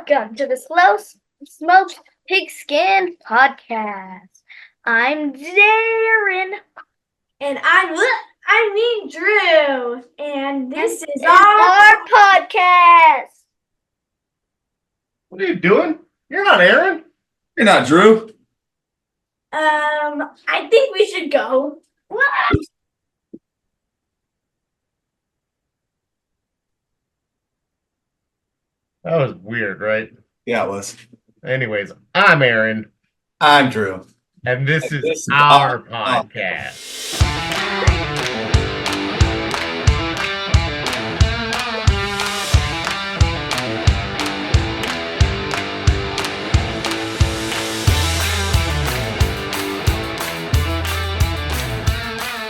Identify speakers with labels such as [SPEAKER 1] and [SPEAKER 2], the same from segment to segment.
[SPEAKER 1] Welcome to the Slow Smoked Pigskin podcast. I'm Darren.
[SPEAKER 2] And I mean Drew. And this is
[SPEAKER 1] our podcast.
[SPEAKER 3] What are you doing? You're not Aaron.
[SPEAKER 4] You're not Drew.
[SPEAKER 2] I think we should go.
[SPEAKER 3] That was weird, right?
[SPEAKER 4] Yeah, it was.
[SPEAKER 3] Anyways, I'm Aaron,
[SPEAKER 4] I'm Drew.
[SPEAKER 3] and this is our podcast.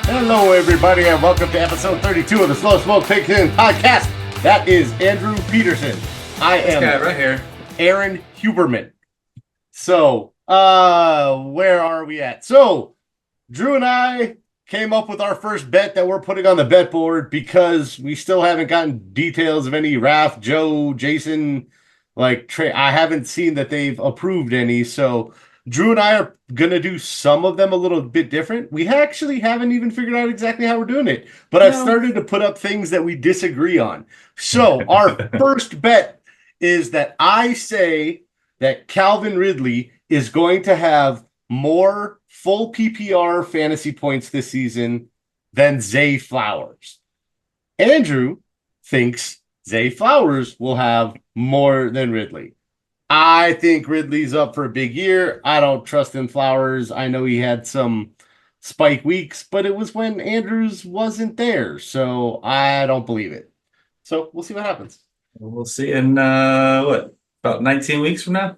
[SPEAKER 3] Hello, everybody, and welcome to episode 32 of the Slow Smoke Pigskin podcast. That is Andrew Peterson. I am
[SPEAKER 4] This guy right here.
[SPEAKER 3] Aaron Huberman. So, where are we at? So, Drew and I came up with our first bet that we're putting on the bet board because we still haven't gotten details of any Raph, Joe, Jason, I haven't seen that they've approved any. So, Drew and I are going to do some of them a little bit different. We actually haven't even figured out exactly how we're doing it, but I've started to put up things that we disagree on. So, our first bet is that I say that Calvin Ridley is going to have more full PPR fantasy points this season than Zay Flowers. Andrew thinks Zay Flowers will have more than Ridley. I think Ridley's up for a big year. I don't trust in Flowers. I know he had some spike weeks, but it was when Andrews wasn't there, so I don't believe it. So we'll see what happens.
[SPEAKER 4] We'll see in about 19 weeks from now?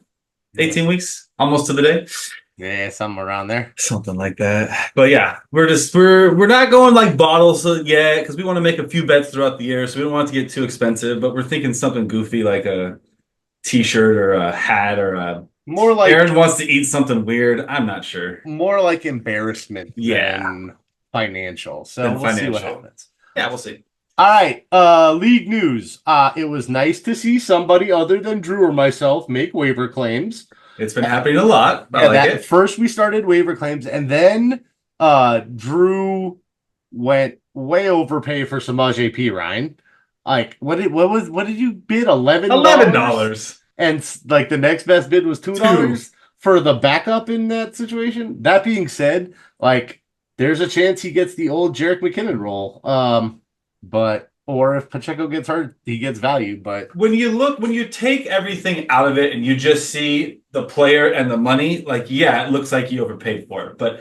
[SPEAKER 4] 18 weeks? Almost to the day?
[SPEAKER 3] Yeah, something around there.
[SPEAKER 4] Something like that. But yeah, we're not going like bottles yet because we want to make a few bets throughout the year, so we don't want it to get too expensive, but we're thinking something goofy like a t-shirt or a hat or a
[SPEAKER 3] More like
[SPEAKER 4] Aaron wants to eat something weird. I'm not sure.
[SPEAKER 3] more like embarrassment than financial. So we'll see what happens.
[SPEAKER 4] Yeah, we'll see.
[SPEAKER 3] All right, league news. It was nice to see somebody other than Drew or myself make waiver claims.
[SPEAKER 4] It's been happening a lot. I like it.
[SPEAKER 3] First, we started waiver claims, and then Drew went way overpay for Samaje Perine. Like, what did you bid? $11? And like the next best bid was $2 for the backup in that situation. That being said, like there's a chance he gets the old Jerick McKinnon role. Or if Pacheco gets hurt, he gets value. But
[SPEAKER 4] when you take everything out of it and you just see the player and the money, like, yeah, it looks like you overpaid for it. But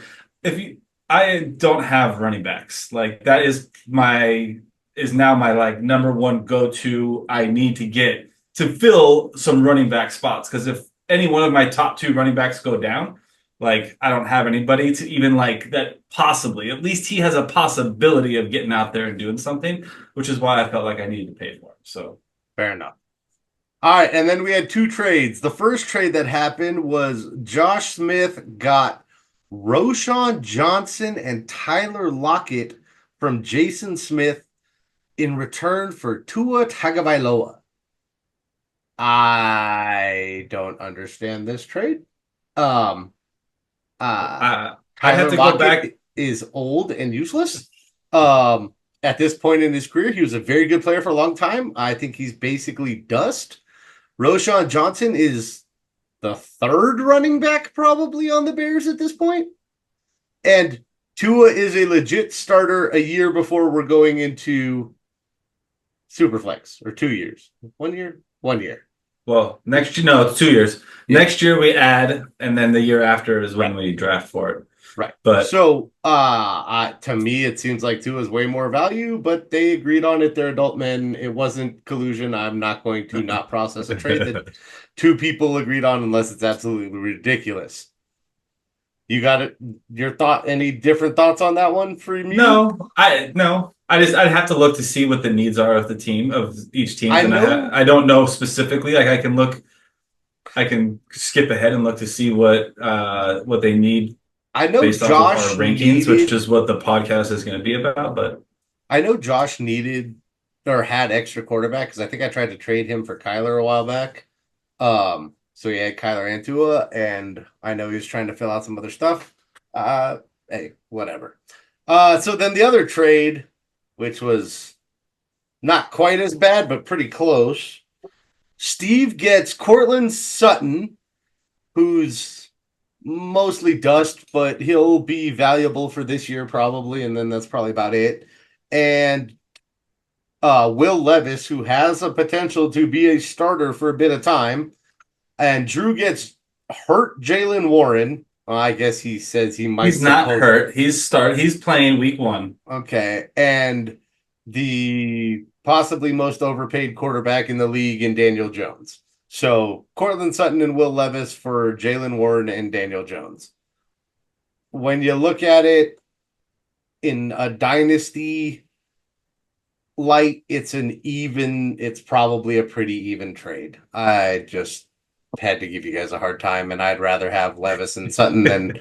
[SPEAKER 4] I don't have running backs. Like that is now my like number one go-to I need to get to fill some running back spots. Because if any one of my top two running backs go down, like I don't have anybody to even like that possibly. At least he has a possibility of getting out there and doing something, which is why I felt like I needed to pay for him. So
[SPEAKER 3] fair enough. All right, and then we had two trades. The first trade that happened was Josh Smith got Roschon Johnson and Tyler Lockett from Jason Smith in return for Tua Tagovailoa. I don't understand this trade.
[SPEAKER 4] I have to go back.
[SPEAKER 3] Is old and useless. At this point in his career, he was a very good player for a long time. I think he's basically dust. Roschon Johnson is the third running back probably on the Bears at this point. And Tua is a legit starter a year before we're going into Superflex, or 2 years. 1 year? 1 year.
[SPEAKER 4] Well, next year, no, it's 2 years. Yeah. Next year we add, and then the year after is when we draft for it.
[SPEAKER 3] Right.
[SPEAKER 4] But
[SPEAKER 3] so to me, it seems like Tua is way more value, but they agreed on it. They're adult men. It wasn't collusion. I'm not going to not process a trade that two people agreed on unless it's absolutely ridiculous. You got it? Your thought? Any different thoughts on that one for me?
[SPEAKER 4] No. I'd have to look to see what the needs are of the team, of each team. I don't know specifically. Like I can skip ahead and look to see what they need.
[SPEAKER 3] I know
[SPEAKER 4] based
[SPEAKER 3] Josh
[SPEAKER 4] off of our rankings, which is what the podcast is going to be about. But
[SPEAKER 3] I know Josh needed or had extra quarterback because I think I tried to trade him for Kyler a while back. So he had Kyler Antua, and I know he was trying to fill out some other stuff. Hey, whatever. So then the other trade, which was not quite as bad, but pretty close. Steve gets Cortland Sutton, who's mostly dust, but he'll be valuable for this year probably, and then that's probably about it. And Will Levis, who has a potential to be a starter for a bit of time. And Drew gets hurt Jalen Warren. Well, I guess he says he might.
[SPEAKER 4] He's not hurt. He's playing week 1.
[SPEAKER 3] Okay. And the possibly most overpaid quarterback in the league in Daniel Jones. So Cortland Sutton and Will Levis for Jalen Warren and Daniel Jones. When you look at it in a dynasty light, it's probably a pretty even trade. I just had to give you guys a hard time, and I'd rather have Levis and Sutton than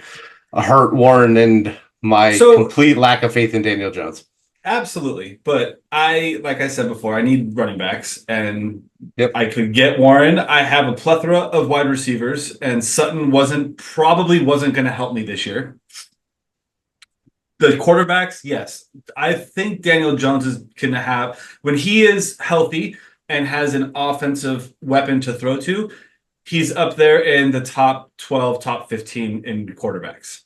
[SPEAKER 3] a hurt Warren and my complete lack of faith in Daniel Jones.
[SPEAKER 4] Absolutely. But like I said before, I need running backs, and I could get Warren. I have a plethora of wide receivers, and Sutton probably wasn't going to help me this year. The quarterbacks, yes. I think Daniel Jones is going to have, when he is healthy and has an offensive weapon to throw to, he's up there in the top 12, top 15 in quarterbacks.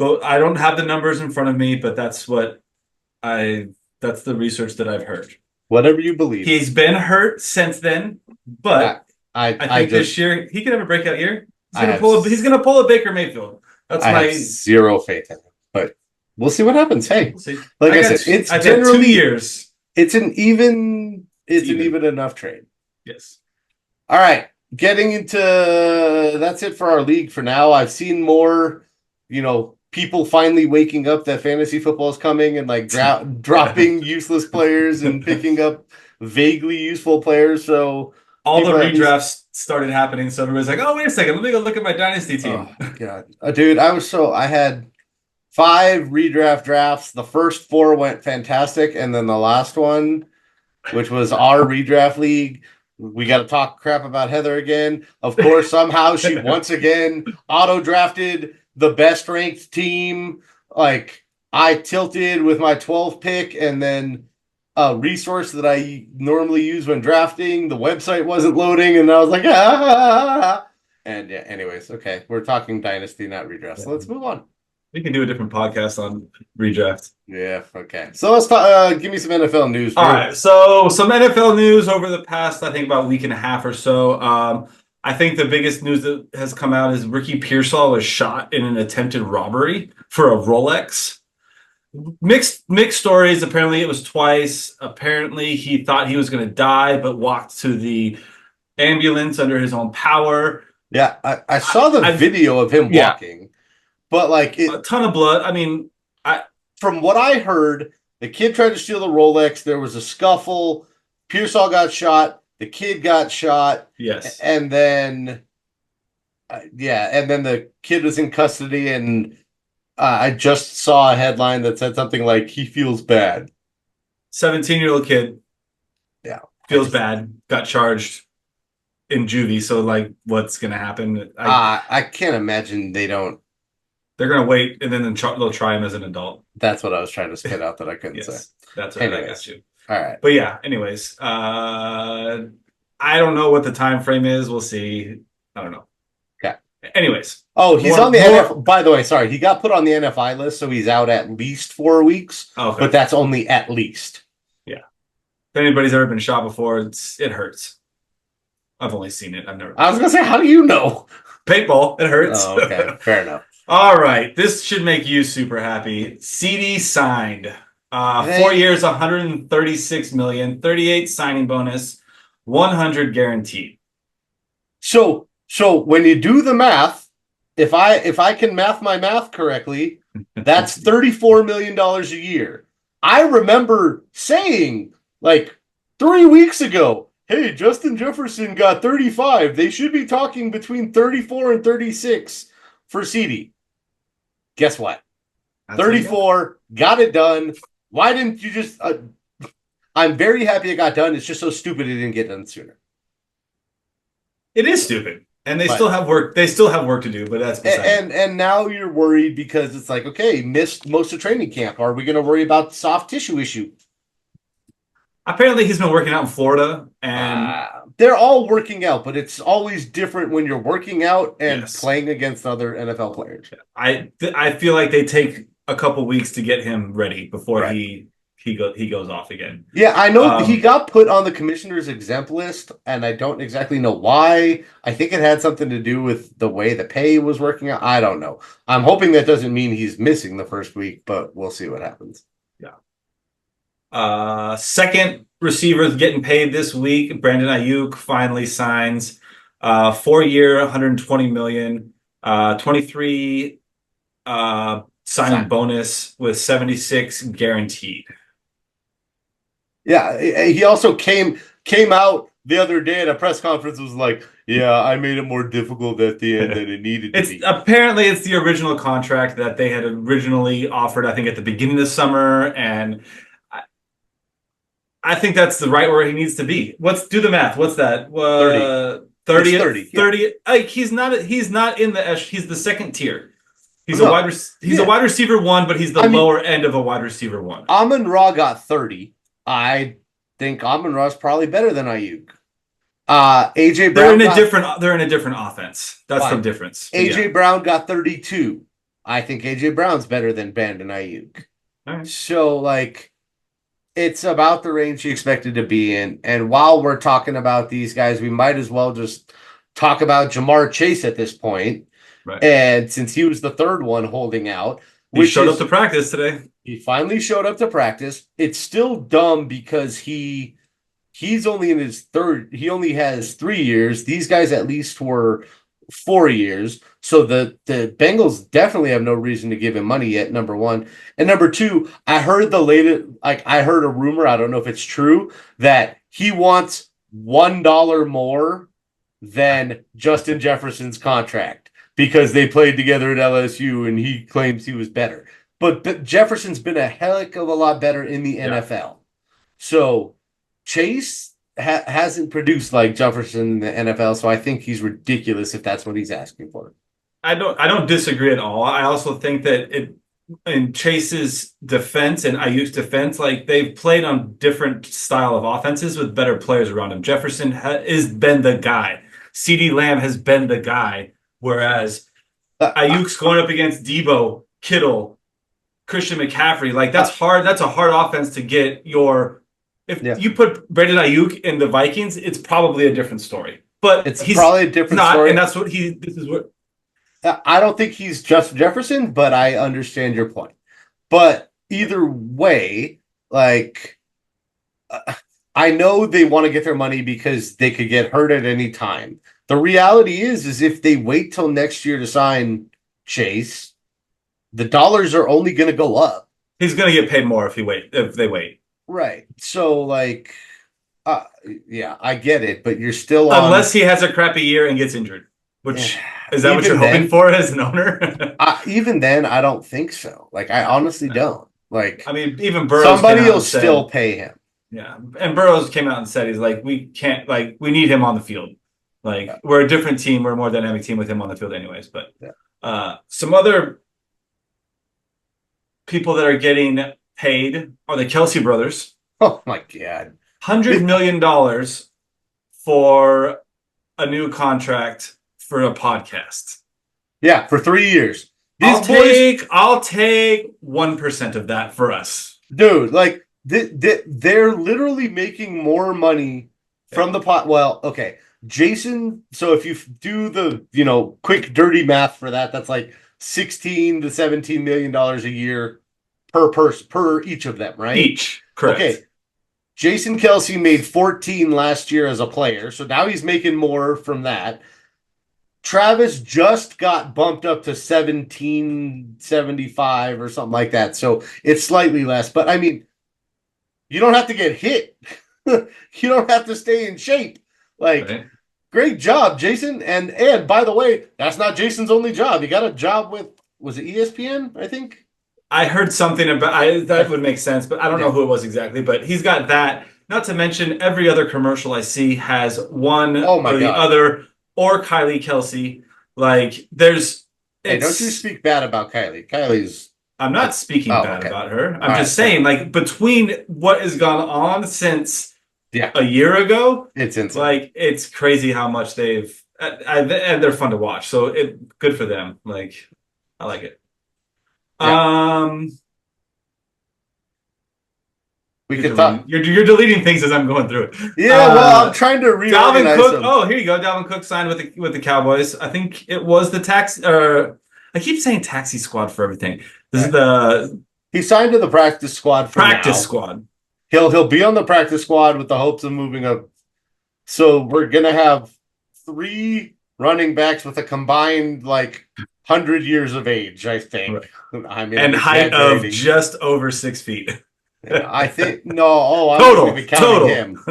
[SPEAKER 4] I don't have the numbers in front of me, but that's the research that I've heard.
[SPEAKER 3] Whatever you believe.
[SPEAKER 4] He's been hurt since then, but I think this year he could have a breakout year. He's going to pull a Baker Mayfield. That's
[SPEAKER 3] I have zero faith in him, but we'll see what happens. Hey,
[SPEAKER 4] we'll see.
[SPEAKER 3] Like I said, it's
[SPEAKER 4] generally 2 years.
[SPEAKER 3] It's an even enough trade.
[SPEAKER 4] Yes.
[SPEAKER 3] All right. Getting into that's it for our league for now. I've seen more, people finally waking up that fantasy football is coming and like dropping useless players and picking up vaguely useful players. So
[SPEAKER 4] all the redrafts started happening. So everybody's like, "Oh, wait a second, let me go look at my dynasty team."
[SPEAKER 3] Oh, God, dude, I had 5 redraft drafts. The first 4 went fantastic, and then the last one, which was our redraft league. We got to talk crap about Heather again. Of course, somehow she once again auto-drafted the best ranked team. Like, I tilted with my 12th pick, and then a resource that I normally use when drafting, the website wasn't loading, and I was like, ah. And yeah, anyways, okay. We're talking Dynasty, not redraft. So let's move on.
[SPEAKER 4] We can do a different podcast on redraft.
[SPEAKER 3] Yeah, okay. So let's talk. Give me some NFL news.
[SPEAKER 4] All right. So some NFL news over the past, I think, about week and a half or so. I think the biggest news that has come out is Ricky Pearsall was shot in an attempted robbery for a Rolex. Mixed stories. Apparently, it was twice. Apparently, he thought he was going to die, but walked to the ambulance under his own power.
[SPEAKER 3] Yeah, I saw the video of him walking. But like
[SPEAKER 4] a ton of blood. I mean,
[SPEAKER 3] from what I heard, the kid tried to steal the Rolex. There was a scuffle. Pearsall got shot. The kid got shot.
[SPEAKER 4] Yes.
[SPEAKER 3] And then, the kid was in custody. And I just saw a headline that said something like, he feels bad.
[SPEAKER 4] 17-year-old kid.
[SPEAKER 3] Yeah.
[SPEAKER 4] Feels bad. Got charged in juvie. So, like, what's going to happen?
[SPEAKER 3] I can't imagine they don't.
[SPEAKER 4] They're going to wait, and then they'll try him as an adult.
[SPEAKER 3] That's what I was trying to spit out that I couldn't say.
[SPEAKER 4] That's what I got you.
[SPEAKER 3] All right.
[SPEAKER 4] But yeah, anyways, I don't know what the time frame is. We'll see. I don't know.
[SPEAKER 3] Yeah.
[SPEAKER 4] Anyways.
[SPEAKER 3] Oh, he's on the NFI. By the way, sorry, he got put on the NFI list, so he's out at least 4 weeks.
[SPEAKER 4] Okay.
[SPEAKER 3] But that's only at least.
[SPEAKER 4] Yeah. If anybody's ever been shot before, it hurts. I've only seen it. I've never.
[SPEAKER 3] I was going to say, how do you know?
[SPEAKER 4] Paintball. It hurts.
[SPEAKER 3] Oh, okay. Fair enough.
[SPEAKER 4] All right. This should make you super happy. CD signed. 4 years, $136 million, 38 signing bonus, 100 guaranteed.
[SPEAKER 3] So when you do the math, if I can math my math correctly, that's $34 million a year. I remember saying like 3 weeks ago, hey, Justin Jefferson got 35. They should be talking between 34 and 36 for CD. Guess what? 34, got it done. Why didn't you just... I'm very happy it got done. It's just so stupid it didn't get done sooner.
[SPEAKER 4] It is stupid. And they
[SPEAKER 3] But-
[SPEAKER 4] still have work. They still have work to do, but that's beside it.
[SPEAKER 3] And now you're worried because it's like, okay, missed most of training camp. Are we going to worry about soft tissue issue?
[SPEAKER 4] Apparently, he's been working out in Florida, and
[SPEAKER 3] They're all working out, but it's always different when you're working out and
[SPEAKER 4] Yes.
[SPEAKER 3] playing against other NFL players.
[SPEAKER 4] I feel like they take a couple weeks to get him ready before
[SPEAKER 3] Right.
[SPEAKER 4] he goes off again.
[SPEAKER 3] Yeah, I know he got put on the commissioner's exempt list, and I don't exactly know why. I think it had something to do with the way the pay was working out. I don't know. I'm hoping that doesn't mean he's missing the first week, but we'll see what happens.
[SPEAKER 4] Second receiver getting paid this week. Brandon Ayuk finally signs 4-year, $120 million, 23 signing bonus with 76 guaranteed.
[SPEAKER 3] Yeah, he also came out the other day at a press conference, was like, yeah, I made it more difficult at the end than it needed to be.
[SPEAKER 4] Apparently it's the original contract that they had originally offered, I think, at the beginning of the summer, and I think that's the right where he needs to be. Let's do the math. What's that?
[SPEAKER 3] 30.
[SPEAKER 4] 30.
[SPEAKER 3] It's 30, yeah.
[SPEAKER 4] 30. Like he's not in the he's the second tier. He's
[SPEAKER 3] No.
[SPEAKER 4] a wide receiver 1, but he's the lower end of a wide receiver 1.
[SPEAKER 3] Amon-Ra got 30. I think Amon-Ra's probably better than Ayuk. AJ Brown
[SPEAKER 4] They're in a different offense. That's the difference.
[SPEAKER 3] AJ Brown got 32. I think AJ Brown's better than Brandon Ayuk.
[SPEAKER 4] All right.
[SPEAKER 3] So, like, it's about the range he expected to be in. And while we're talking about these guys, we might as well just talk about Jamar Chase at this point.
[SPEAKER 4] Right.
[SPEAKER 3] And since he was the third one holding out,
[SPEAKER 4] He showed up to practice today.
[SPEAKER 3] he finally showed up to practice. It's still dumb because he's only in his third. He only has 3 years. These guys at least were 4 years. So the Bengals definitely have no reason to give him money yet, number one. And number two, I heard I heard a rumor, I don't know if it's true, that he wants $1 more than Justin Jefferson's contract because they played together at LSU and he claims he was better. But Jefferson's been a heck of a lot better in the NFL. So Chase hasn't produced like Jefferson in the NFL, so I think he's ridiculous if that's what he's asking for.
[SPEAKER 4] I don't disagree at all. I also think that in Chase's defense and Ayuk's defense, like they've played on different style of offenses with better players around him. Jefferson has been the guy. CeeDee Lamb has been the guy, whereas Ayuk's going up against Debo, Kittle, Christian McCaffrey. Like that's hard. That's a hard offense to get your. If you put Brandon Ayuk in the Vikings, it's probably a different story. But
[SPEAKER 3] it's probably a different story,
[SPEAKER 4] and that's what this is what.
[SPEAKER 3] I don't think he's just Jefferson, but I understand your point. But either way, like, I know they want to get their money because they could get hurt at any time. The reality is if they wait till next year to sign Chase, the dollars are only going to go up.
[SPEAKER 4] He's going to get paid more if they wait.
[SPEAKER 3] Right. So, like, yeah, I get it, but you're still
[SPEAKER 4] unless he has a crappy year and gets injured, which. Is that what you're hoping for as an owner?
[SPEAKER 3] Even then, I don't think so. Like, I honestly don't. Like,
[SPEAKER 4] I mean, even Burrows.
[SPEAKER 3] Somebody will still pay him.
[SPEAKER 4] Yeah, and Burrows came out and said he's like, we can't, like, we need him on the field. Like, we're a different team. We're a more dynamic team with him on the field, anyways. But some other people that are getting paid are the Kelsey brothers.
[SPEAKER 3] Oh my God!
[SPEAKER 4] $100 million for a new contract. For a podcast.
[SPEAKER 3] Yeah, for 3 years.
[SPEAKER 4] I'll take 1% of that for us.
[SPEAKER 3] Dude, like they're literally making more money from the pot. Well, okay. Jason, so if you do the, quick dirty math for that, that's like $16 to $17 million a year per person, per each of them, right?
[SPEAKER 4] Each, correct. Okay.
[SPEAKER 3] Jason Kelsey made 14 last year as a player, so now he's making more from that. Travis just got bumped up to 1775 or something like that. So it's slightly less. But I mean, you don't have to get hit. You don't have to stay in shape. Like, Great job, Jason. And by the way, that's not Jason's only job. He got a job with, was it ESPN, I think?
[SPEAKER 4] I heard something about that would make sense, but I don't know who it was exactly. But he's got that. Not to mention every other commercial I see has one or the other or Kylie Kelsey. Like, there's.
[SPEAKER 3] Hey, don't you speak bad about Kylie. Kylie's.
[SPEAKER 4] I'm not speaking bad
[SPEAKER 3] okay.
[SPEAKER 4] about her. I'm
[SPEAKER 3] All
[SPEAKER 4] just
[SPEAKER 3] right,
[SPEAKER 4] saying, like, between what has gone on since a year ago,
[SPEAKER 3] it's insane.
[SPEAKER 4] Like, it's crazy how much they've. And they're fun to watch. So, good for them. Like, I like it.
[SPEAKER 3] Yeah.
[SPEAKER 4] You're deleting things as I'm going through it.
[SPEAKER 3] Yeah, well, I'm trying to reorganize
[SPEAKER 4] Dalvin Cook.
[SPEAKER 3] them.
[SPEAKER 4] Oh, here you go. Dalvin Cook signed with the Cowboys. I think it was the tax. I keep saying taxi squad for everything. This is the
[SPEAKER 3] He signed to the practice squad for
[SPEAKER 4] squad.
[SPEAKER 3] He'll be on the practice squad with the hopes of moving up. So we're gonna have 3 running backs with a combined 100 years of age, I think.
[SPEAKER 4] Right.
[SPEAKER 3] I mean,
[SPEAKER 4] and height of just over 6 feet.
[SPEAKER 3] I think no. Oh, I wasn't even counting him.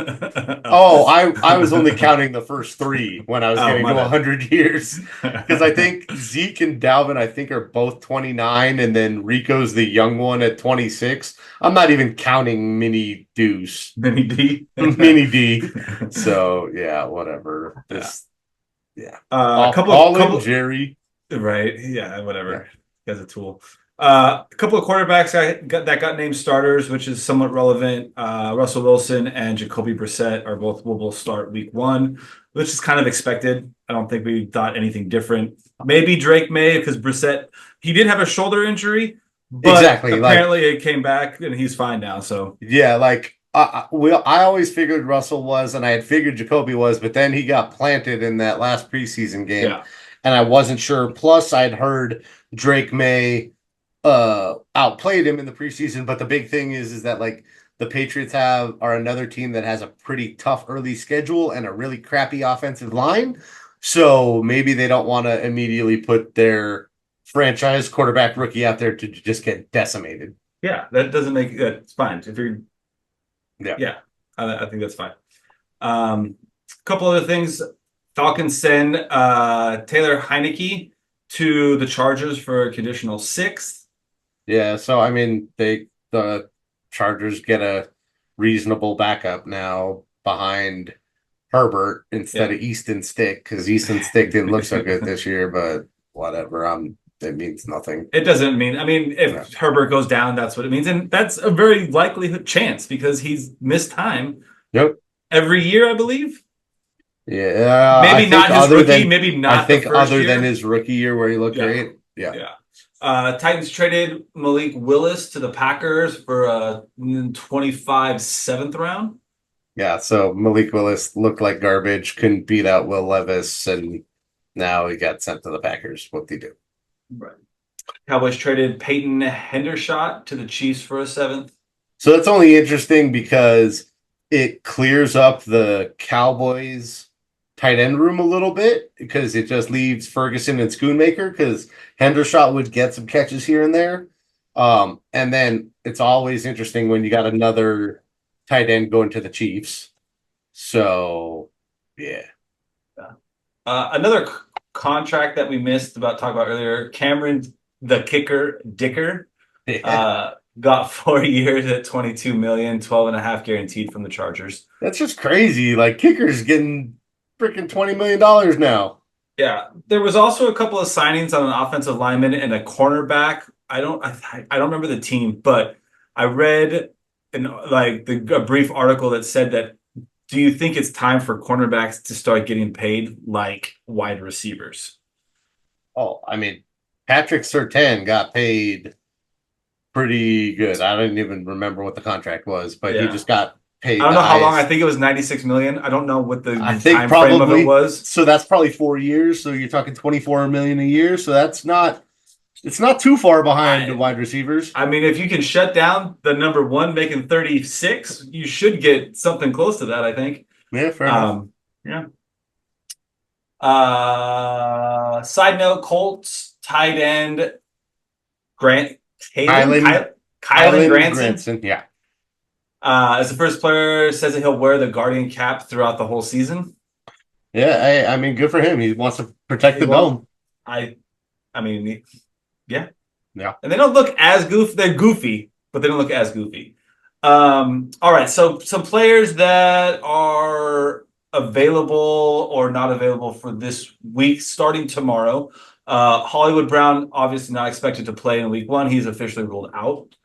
[SPEAKER 3] Oh, I was only counting the first 3 when I was getting to 100 years, because I think Zeke and Dalvin are both 29, and then Rico's the young one at 26. I'm not even counting Mini Deuce,
[SPEAKER 4] Mini D,
[SPEAKER 3] Mini D. So yeah, whatever.
[SPEAKER 4] A couple
[SPEAKER 3] Jerry.
[SPEAKER 4] Right? Yeah, whatever. He has a tool. A couple of quarterbacks that got named starters, which is somewhat relevant. Russell Wilson and Jacoby Brissett will start week 1, which is kind of expected. I don't think we thought anything different. Maybe Drake May, because Brissett, he did have a shoulder injury, but apparently it came back and he's fine now. So
[SPEAKER 3] yeah, I always figured Russell was, and I had figured Jacoby was, but then he got planted in that last preseason game, and I wasn't sure. Plus, I'd heard Drake May outplayed him in the preseason, but the big thing is that the Patriots are another team that has a pretty tough early schedule and a really crappy offensive line, so maybe they don't want to immediately put their franchise quarterback rookie out there to just get decimated.
[SPEAKER 4] Yeah, that doesn't make it's fine if you're. I think that's fine. A couple other things: Falcons send Taylor Heineke to the Chargers for a conditional 6th.
[SPEAKER 3] Yeah, so I mean, the Chargers get a reasonable backup now behind Herbert instead of Easton Stick, because Easton Stick didn't look so good this year, but whatever. It means nothing.
[SPEAKER 4] It doesn't mean. I mean, if Herbert goes down, that's what it means, and that's a very likely chance because he's missed time.
[SPEAKER 3] Yep.
[SPEAKER 4] Every year, I believe.
[SPEAKER 3] Yeah.
[SPEAKER 4] Maybe not his rookie. Maybe not.
[SPEAKER 3] I think other than his rookie year where he looked great. Yeah.
[SPEAKER 4] Titans traded Malik Willis to the Packers for a 25 7th round.
[SPEAKER 3] Yeah, so Malik Willis looked like garbage, couldn't beat out Will Levis, and now he got sent to the Packers. What'd he do?
[SPEAKER 4] Right. Cowboys traded Peyton Hendershot to the Chiefs for a 7th.
[SPEAKER 3] So that's only interesting because it clears up the Cowboys tight end room a little bit, because it just leaves Ferguson and Schoonmaker, because Hendershot would get some catches here and there. And then it's always interesting when you got another tight end going to the Chiefs. So, yeah.
[SPEAKER 4] Another contract that we missed talking about earlier, Cameron the kicker Dicker got 4 years at $22 million, 12.5 guaranteed from the Chargers.
[SPEAKER 3] That's just crazy. Kicker's getting freaking $20 million now.
[SPEAKER 4] Yeah, there was also a couple of signings on an offensive lineman and a cornerback. I don't remember the team, but I read a brief article that said that. Do you think it's time for cornerbacks to start getting paid like wide receivers? Oh,
[SPEAKER 3] I mean, Patrick Surtain got paid pretty good. I don't even remember what the contract was, but he just got paid.
[SPEAKER 4] I don't know how long. I think it was $96 million. I don't know what the
[SPEAKER 3] time
[SPEAKER 4] frame of it was.
[SPEAKER 3] So that's probably 4 years. So you're talking $24 million a year. So that's not. It's not too far behind the wide receivers.
[SPEAKER 4] I mean, if you can shut down the number 1 making 36, you should get something close to that, I think.
[SPEAKER 3] Yeah, fair enough.
[SPEAKER 4] Yeah. Side note, Colts tight end Kylen Granson.
[SPEAKER 3] Yeah.
[SPEAKER 4] As the first player, says that he'll wear the Guardian cap throughout the whole season.
[SPEAKER 3] Yeah, I mean, good for him. He wants to protect the dome.
[SPEAKER 4] Yeah. And they don't look as goofy. They're goofy, but they don't look as goofy. All right. So some players that are available or not available for this week, starting tomorrow. Hollywood Brown, obviously not expected to play in week 1. He's officially ruled out.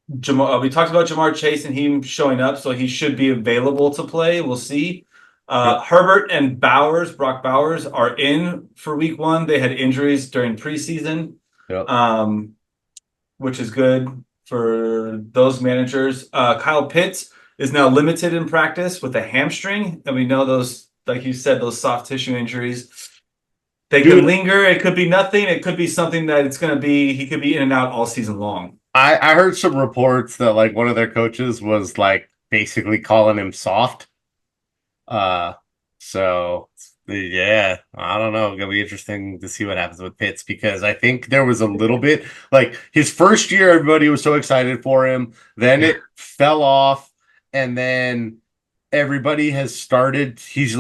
[SPEAKER 4] We talked about Jamar Chase and him showing up, so he should be available to play. We'll see. Herbert and Brock Bowers are in for week 1. They had injuries during preseason, which is good for those managers. Kyle Pitts is now limited in practice with a hamstring, and we know those, like you said, those soft tissue injuries. They could linger. It could be nothing. It could be something that it's going to be. He could be in and out all season long.
[SPEAKER 3] I heard some reports that like one of their coaches was like basically calling him soft. So yeah, I don't know. It's gonna be interesting to see what happens with Pitts, because I think there was a little bit like his first year, everybody was so excited for him. Then it fell off, and then everybody has started. He's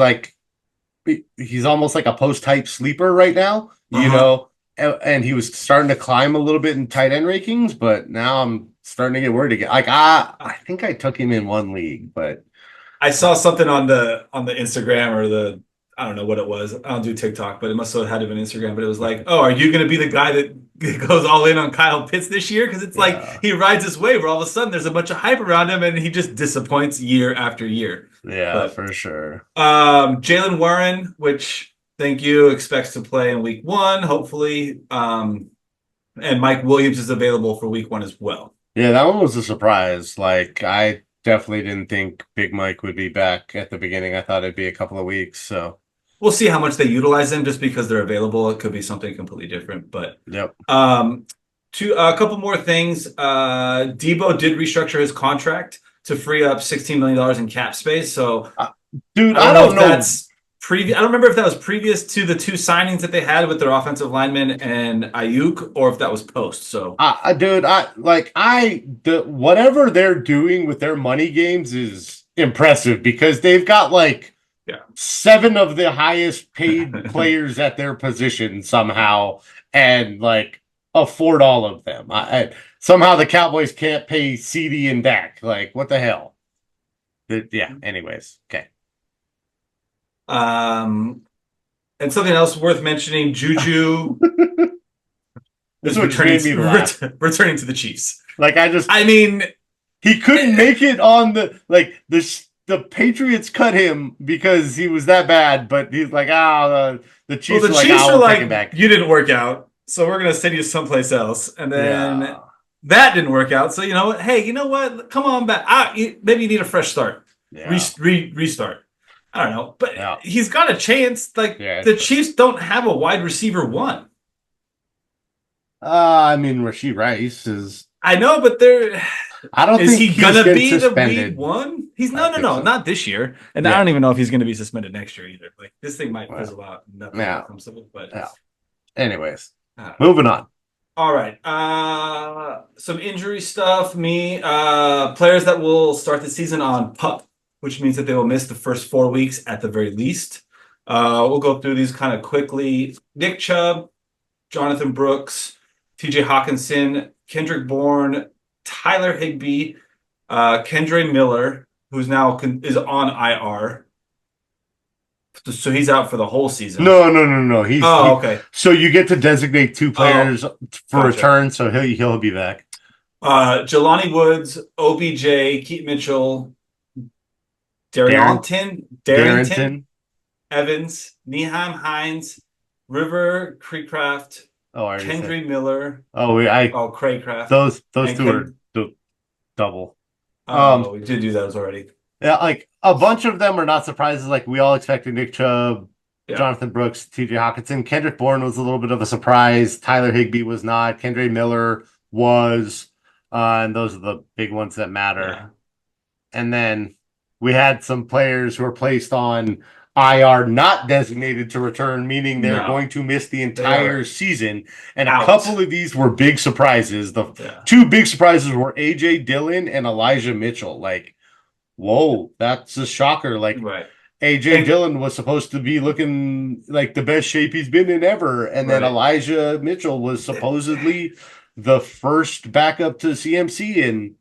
[SPEAKER 3] almost like a post-type sleeper right now, you know. And he was starting to climb a little bit in tight end rankings, but now I'm starting to get worried again. Like I think I took him in one league, but
[SPEAKER 4] I saw something on the Instagram or I don't know what it was. I don't do TikTok, but it must have had to have been Instagram. But it was like, oh, are you going to be the guy that goes all in on Kyle Pitts this year? Because it's like he rides his wave where all of a sudden there's a bunch of hype around him and he just disappoints year after year.
[SPEAKER 3] Yeah, but, for sure.
[SPEAKER 4] Jalen Warren, which thank you, expects to play in week 1, hopefully. And Mike Williams is available for week 1 as well.
[SPEAKER 3] Yeah, that one was a surprise. Like I definitely didn't think Big Mike would be back at the beginning. I thought it'd be a couple of weeks. So
[SPEAKER 4] we'll see how much they utilize them. Just because they're available, it could be something completely different. But a couple more things. Debo did restructure his contract to free up $16 million in cap space. So,
[SPEAKER 3] dude, I don't know.
[SPEAKER 4] That's I don't remember if that was previous to the 2 signings that they had with their offensive lineman and Ayuk, or if that was post. So,
[SPEAKER 3] dude, whatever they're doing with their money games is impressive, because they've got like 7 of the highest paid players at their position somehow, and like afford all of them. Somehow the Cowboys can't pay CD and Dak. Like, what the hell? Anyways, okay.
[SPEAKER 4] And something else worth mentioning, Juju
[SPEAKER 3] is returning
[SPEAKER 4] to the Chiefs.
[SPEAKER 3] Like he couldn't make it on the Patriots cut him because he was that bad, but he's like, the Chiefs
[SPEAKER 4] are like, you didn't work out, so we're gonna send you someplace else. And then that didn't work out. So you know what? Come on back. Maybe you need a fresh start. Restart. I don't know, but he's got a chance. Like the Chiefs don't have a wide receiver 1.
[SPEAKER 3] I mean, Rashee Rice is.
[SPEAKER 4] I know, but
[SPEAKER 3] I don't think
[SPEAKER 4] he's gonna be
[SPEAKER 3] suspended.
[SPEAKER 4] the week 1. He's no, not this year, and I don't even know if he's gonna be suspended next year either. Like this thing might fizzle out. Nothing comes of it, but
[SPEAKER 3] anyways, moving on.
[SPEAKER 4] All right, some injury stuff. Players that will start the season on PUP, which means that they will miss the first 4 weeks at the very least. We'll go through these kind of quickly. Nick Chubb, Jonathan Brooks, TJ Hawkinson, Kendrick Bourne, Tyler Higbee, Kendre Miller, who's now is on IR. So he's out for the whole season.
[SPEAKER 3] No.
[SPEAKER 4] Okay.
[SPEAKER 3] So you get to designate 2 players for return, so he'll be back.
[SPEAKER 4] Jelani Woods, OBJ, Keaton Mitchell, Darrington, Evans, Nyheim Hines, River Craycraft, Kendre Miller. Craycraft.
[SPEAKER 3] Those 2 are double.
[SPEAKER 4] We did do those already.
[SPEAKER 3] Yeah, like a bunch of them are not surprises. Like we all expected Nick Chubb, Jonathan Brooks, TJ Hawkinson. Kendrick Bourne was a little bit of a surprise. Tyler Higbee was not. Kendre Miller was. And those are the big ones that matter. Yeah. And then we had some players who were placed on IR, not designated to return, meaning they're going to miss the entire season. And a couple of these were big surprises. The 2 big surprises were A.J. Dillon and Elijah Mitchell. Like, whoa, that's a shocker. Like, A.J. Dillon was supposed to be looking like the best shape he's been in ever. And then Elijah Mitchell was supposedly the first backup to CMC. And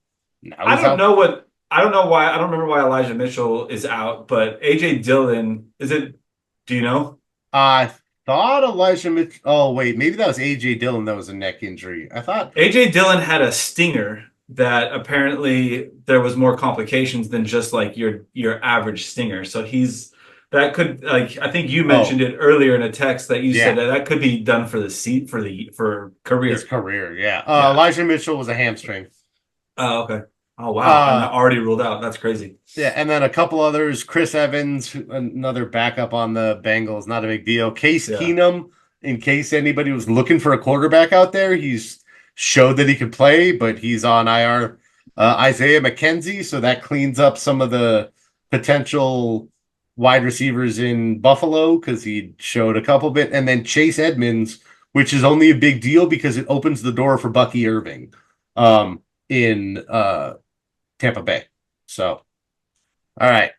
[SPEAKER 4] I don't know what I don't know why. I don't remember why Elijah Mitchell is out, but AJ Dillon is it? Do you know?
[SPEAKER 3] I thought Elijah Mitchell. Oh, wait. Maybe that was A.J. Dillon that was a neck injury. I thought.
[SPEAKER 4] AJ Dillon had a stinger that apparently there was more complications than just like your average stinger. So that could like I think you mentioned
[SPEAKER 3] Oh,
[SPEAKER 4] it earlier in a text that you said
[SPEAKER 3] yeah.
[SPEAKER 4] that could be done for the seat for
[SPEAKER 3] His
[SPEAKER 4] career.
[SPEAKER 3] career. Yeah.
[SPEAKER 4] Yeah.
[SPEAKER 3] Elijah Mitchell was a hamstring.
[SPEAKER 4] Oh, okay. Oh wow. And that
[SPEAKER 3] Uh,
[SPEAKER 4] already ruled out. That's crazy.
[SPEAKER 3] yeah. And then a couple others. Chris Evans, another backup on the Bengals. Not a big deal. Case
[SPEAKER 4] Yeah.
[SPEAKER 3] Keenum, in case anybody was looking for a quarterback out there, he's showed that he could play, but he's on IR. Isaiah McKenzie, so that cleans up some of the potential wide receivers in Buffalo because he showed a couple bit. And then Chase Edmonds, which is only a big deal because it opens the door for Bucky Irving in Tampa Bay. So, all right.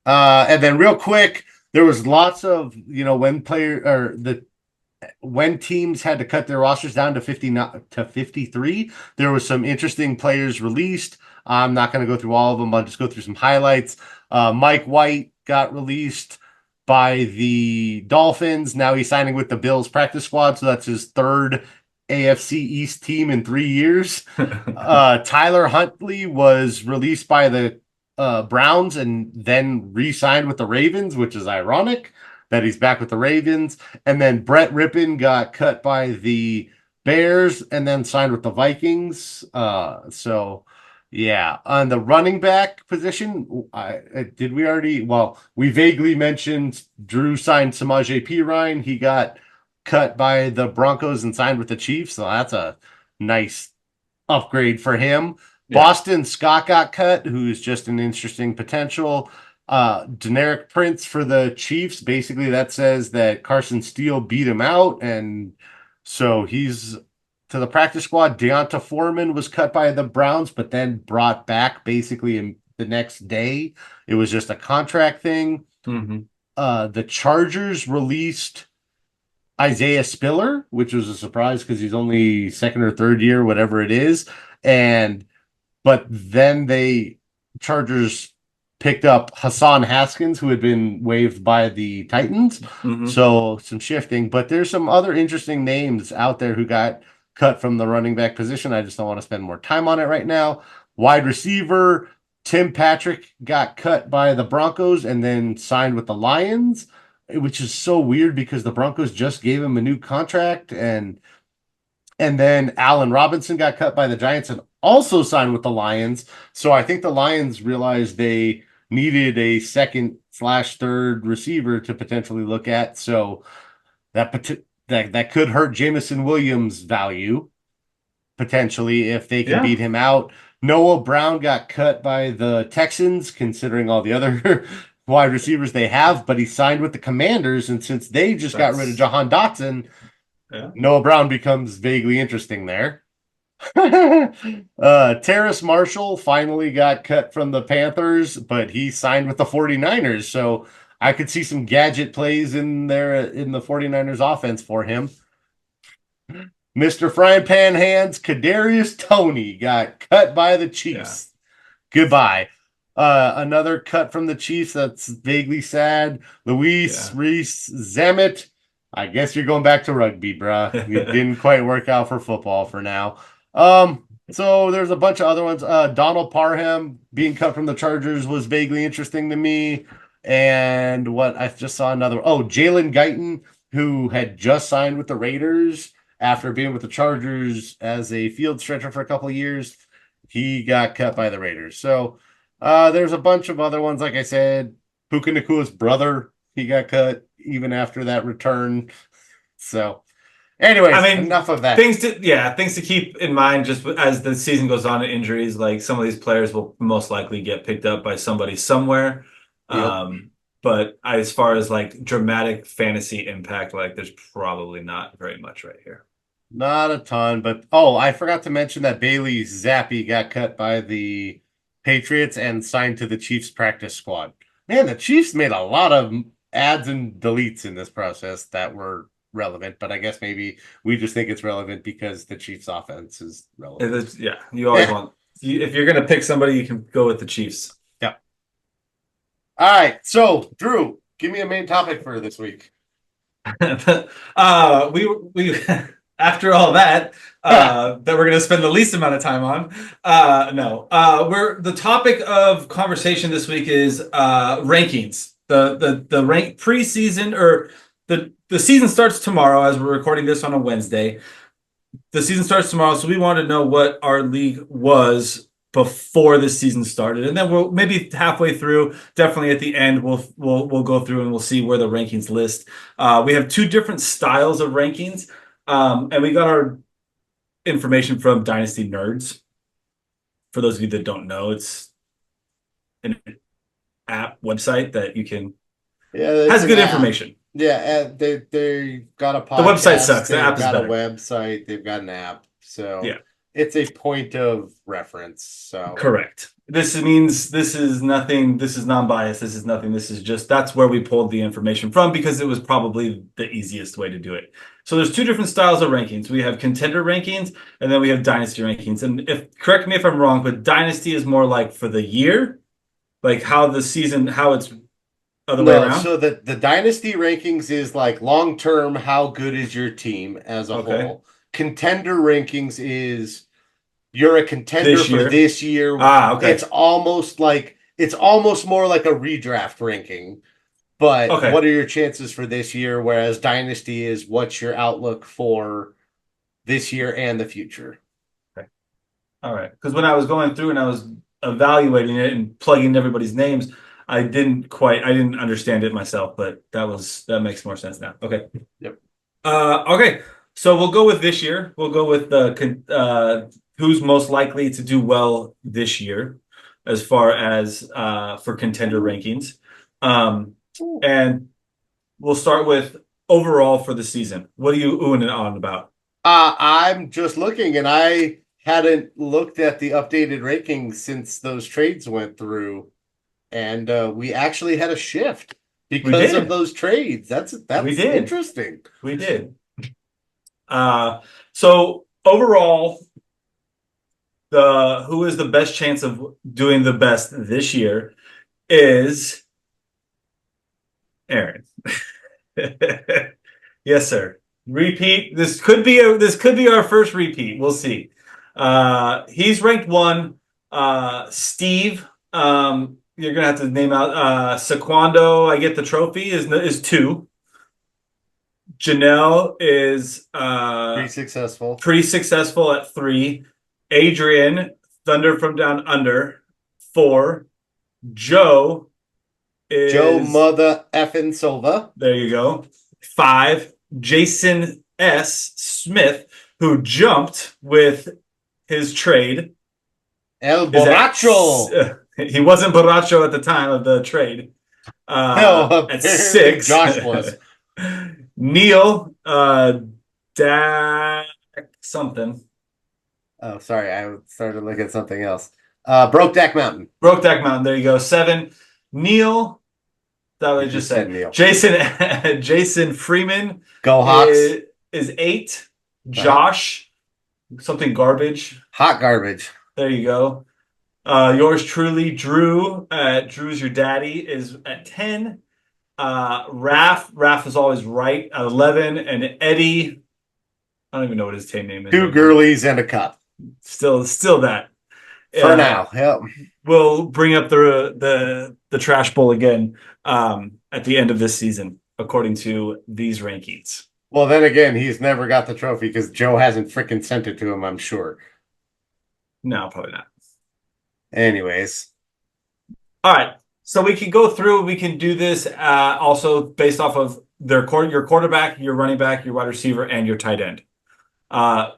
[SPEAKER 3] And then real quick, there was lots of, when teams had to cut their rosters down to 50 to 53, there was some interesting players released. I'm not going to go through all of them. I'll just go through some highlights. Mike White got released by the Dolphins. Now he's signing with the Bills practice squad, so that's his third AFC East team in 3 years. Tyler Huntley was released by the Browns and then re-signed with the Ravens, which is ironic that he's back with the Ravens. And then Brett Rippon got cut by the Bears and then signed with the Vikings. So yeah, on the running back position, did we already? Well, we vaguely mentioned Drew signed Samaje Perine. He got cut by the Broncos and signed with the Chiefs, so that's a nice upgrade for him.
[SPEAKER 4] Yeah.
[SPEAKER 3] Boston Scott got cut, who's just an interesting potential. Generic Prince for the Chiefs. Basically, that says that Carson Steele beat him out, and so he's to the practice squad. Deonta Foreman was cut by the Browns, but then brought back basically in the next day. It was just a contract thing.
[SPEAKER 4] Mm-hmm.
[SPEAKER 3] The Chargers released Isaiah Spiller, which was a surprise because he's only second or third year, whatever it is. But then Chargers picked up Hassan Haskins, who had been waived by the Titans.
[SPEAKER 4] Mm-hmm.
[SPEAKER 3] So some shifting, but there's some other interesting names out there who got cut from the running back position. I just don't want to spend more time on it right now. Wide receiver, Tim Patrick got cut by the Broncos and then signed with the Lions, which is so weird because the Broncos just gave him a new contract. And then Allen Robinson got cut by the Giants and also signed with the Lions. So I think the Lions realized they needed a second/third receiver to potentially look at. So that could hurt Jamison Williams' value potentially if they can beat him out. Noah Brown got cut by the Texans, considering all the other wide receivers they have, but he signed with the Commanders, and since they just got rid of Jahan Dotson, Noah Brown becomes vaguely interesting there. Terrace Marshall finally got cut from the Panthers, but he signed with the 49ers, so I could see some gadget plays in there in the 49ers offense for him. Mr. Frying Pan Hands, Kadarius Toney got cut by the Chiefs. Yeah. Goodbye. Another cut from the Chiefs that's vaguely sad. Luis Reese Zamet. I guess you're going back to rugby, bruh. It didn't quite work out for football for now. So there's a bunch of other ones. Donald Parham being cut from the Chargers was vaguely interesting to me. And what I just saw another. Oh, Jalen Guyton, who had just signed with the Raiders after being with the Chargers as a field stretcher for a couple of years. He got cut by the Raiders. So there's a bunch of other ones. Like I said, Puka Nakua's brother, he got cut even after that return. So anyways, I mean, enough of that.
[SPEAKER 4] Things to keep in mind just as the season goes on and injuries, like some of these players will most likely get picked up by somebody somewhere. Yep. But as far as like dramatic fantasy impact, like there's probably not very much right here.
[SPEAKER 3] Not a ton, but I forgot to mention that Bailey Zappi got cut by the Patriots and signed to the Chiefs practice squad. Man, the Chiefs made a lot of adds and deletes in this process that were relevant, but I guess maybe we just think it's relevant because the Chiefs offense is relevant.
[SPEAKER 4] You always want if you're gonna pick somebody, you can go with the Chiefs.
[SPEAKER 3] Yep. All right. So, Drew, give me a main topic for this week.
[SPEAKER 4] We after all that that we're going to spend the least amount of time on. We're the topic of conversation this week is rankings. The rank preseason, or the season starts tomorrow as we're recording this on a Wednesday. The season starts tomorrow, so we want to know what our league was before the season started, and then we'll maybe halfway through, definitely at the end, we'll go through and we'll see where the rankings list. We have two different styles of rankings, and we got our information from Dynasty Nerds. For those of you that don't know, it's an app website that you can has good information.
[SPEAKER 3] Yeah, they got a podcast.
[SPEAKER 4] The website sucks. The app is
[SPEAKER 3] better.
[SPEAKER 4] better.
[SPEAKER 3] They've got a website. They've got an app. So
[SPEAKER 4] yeah.
[SPEAKER 3] It's a point of reference. So
[SPEAKER 4] correct. This means this is nothing. This is non-biased. This is nothing. This is just that's where we pulled the information from because it was probably the easiest way to do it. So there's two different styles of rankings. We have contender rankings and then we have dynasty rankings. And correct me if I'm wrong, but dynasty is more like for the year, like how the season, how it's other way around.
[SPEAKER 3] So the dynasty rankings is like long term. How good is your team as a whole? Contender rankings is you're a contender for this year.
[SPEAKER 4] Okay.
[SPEAKER 3] It's almost more like a redraft ranking. But what are your chances for this year? Whereas dynasty is what's your outlook for this year and the future.
[SPEAKER 4] Okay. All right. Because when I was going through and I was evaluating it and plugging everybody's names, I didn't understand it myself, but that makes more sense now. Okay.
[SPEAKER 3] Yep.
[SPEAKER 4] Okay. So we'll go with this year. We'll go with who's most likely to do well this year as far as for contender rankings. And we'll start with overall for the season. What are you oohing and on about?
[SPEAKER 3] I'm just looking, and I hadn't looked at the updated rankings since those trades went through. And we actually had a shift because of those trades. That's interesting.
[SPEAKER 4] We did. So overall, who is the best chance of doing the best this year is Aaron. Yes, sir. Repeat. This could be our first repeat. We'll see. He's ranked 1. Steve, you're gonna have to name out Sequando. I get the trophy is 2. Janelle is pretty successful at 3. Adrian, Thunder from Down Under, 4. Joe
[SPEAKER 3] Mother effing Silva.
[SPEAKER 4] There you go. 5. Jason S. Smith, who jumped with his trade.
[SPEAKER 3] El Borracho.
[SPEAKER 4] He wasn't Borracho at the time of the trade.
[SPEAKER 3] No,
[SPEAKER 4] at 6.
[SPEAKER 3] Josh was.
[SPEAKER 4] Neil, something.
[SPEAKER 3] Oh, sorry. I started looking at something else. Brokeback Mountain.
[SPEAKER 4] There you go. 7. Neil. That was just said
[SPEAKER 3] Neil.
[SPEAKER 4] Jason Freeman.
[SPEAKER 3] Go Hawks.
[SPEAKER 4] Is 8. Josh. Something garbage.
[SPEAKER 3] Hot garbage.
[SPEAKER 4] There you go. Yours truly, Drew. Drew's your daddy is at 10. Raph is always right at 11, and Eddie, I don't even know what his team name is.
[SPEAKER 3] 2 girlies and a cup.
[SPEAKER 4] Still that.
[SPEAKER 3] For now, yep.
[SPEAKER 4] We'll bring up the trash bowl again at the end of this season, according to these rankings.
[SPEAKER 3] Well, then again, he's never got the trophy because Joe hasn't freaking sent it to him, I'm sure.
[SPEAKER 4] No, probably not.
[SPEAKER 3] Anyways.
[SPEAKER 4] All right. So we can go through, we can do this also based off of your quarterback, your running back, your wide receiver, and your tight end.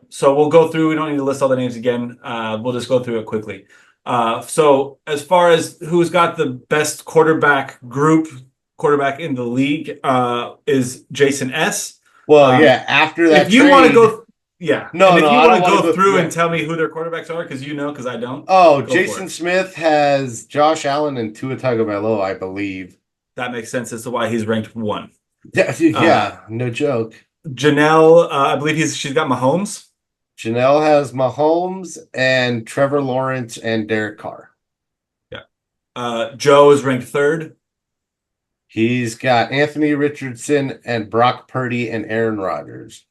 [SPEAKER 4] So we'll go through, we don't need to list all the names again. We'll just go through it quickly. So as far as who's got the best quarterback in the league is Jason S.
[SPEAKER 3] Well, after that
[SPEAKER 4] if you want to go if you want to go through and tell me who their quarterbacks are, because I don't.
[SPEAKER 3] Oh, Jason Smith has Josh Allen and Tua Tagovailoa, I believe.
[SPEAKER 4] That makes sense as to why he's ranked 1.
[SPEAKER 3] Yeah, no joke.
[SPEAKER 4] Janelle, I believe she's got Mahomes.
[SPEAKER 3] Janelle has Mahomes and Trevor Lawrence and Derek Carr.
[SPEAKER 4] Joe is ranked third.
[SPEAKER 3] He's got Anthony Richardson and Brock Purdy and Aaron Rodgers.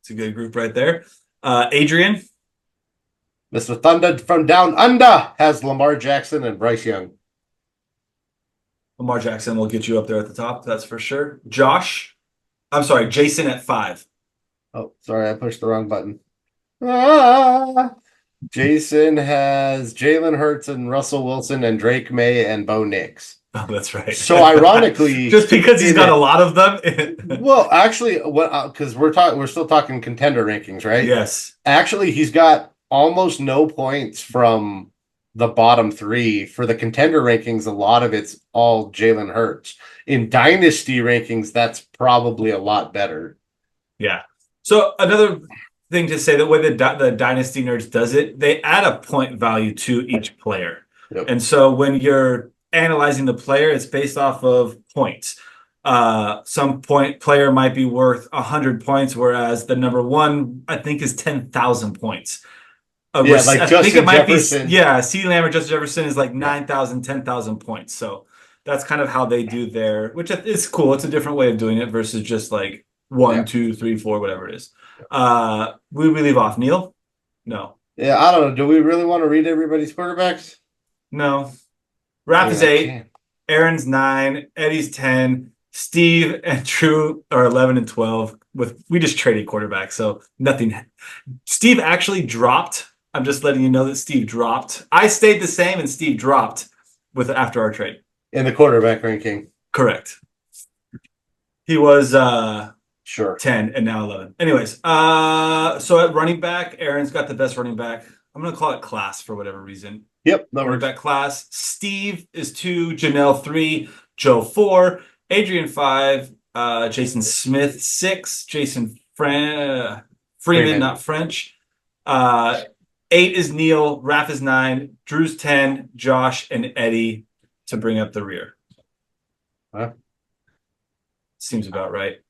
[SPEAKER 4] It's a good group right there. Adrian.
[SPEAKER 3] Mr. Thunder from Down Under has Lamar Jackson and Bryce Young.
[SPEAKER 4] Lamar Jackson will get you up there at the top. That's for sure. Josh. I'm sorry, Jason at 5.
[SPEAKER 3] Oh, sorry, I pushed the wrong button. Ah! Jason has Jalen Hurts and Russell Wilson and Drake May and Bo Nix.
[SPEAKER 4] Oh, that's right.
[SPEAKER 3] So ironically,
[SPEAKER 4] just because he's got a lot of them.
[SPEAKER 3] Well, actually, what because we're still talking contender rankings, right?
[SPEAKER 4] Yes.
[SPEAKER 3] Actually, he's got almost no points from the bottom 3. For the contender rankings, a lot of it's all Jalen Hurts. In dynasty rankings, that's probably a lot better.
[SPEAKER 4] Yeah. So another thing to say, the way the Dynasty Nerds does it, they add a point value to each player.
[SPEAKER 3] Yep.
[SPEAKER 4] And so when you're analyzing the player, it's based off of points. Some player might be worth 100 points, whereas the number 1, I think, is 10,000 points.
[SPEAKER 3] Yeah, like Justin Jefferson.
[SPEAKER 4] CeeDee Lamb or Justin Jefferson is like 9,000, 10,000 points. So that's kind of how they do their, which is cool. It's a different way of doing it versus just like 1, 2, 3, 4, whatever it is. We leave off Neil? No.
[SPEAKER 3] Yeah, I don't know. Do we really want to read everybody's quarterbacks?
[SPEAKER 4] No. Raph is 8. Aaron's 9. Eddie's 10. Steve and Drew are 11 and 12. We just traded quarterbacks, so nothing. Steve actually dropped. I'm just letting you know that Steve dropped. I stayed the same, and Steve dropped after our trade.
[SPEAKER 3] In the quarterback ranking.
[SPEAKER 4] Correct. He was
[SPEAKER 3] sure
[SPEAKER 4] 10 and now 11. Anyways, so at running back, Aaron's got the best running back. I'm going to call it class for whatever reason.
[SPEAKER 3] Yep.
[SPEAKER 4] Running back class. Steve is 2, Janelle 3, Joe 4, Adrian 5, Jason Smith 6, Jason Freeman, not French. 8 is Neil, Raph is 9, Drew's 10, Josh and Eddie to bring up the rear.
[SPEAKER 3] Huh?
[SPEAKER 4] Seems about right.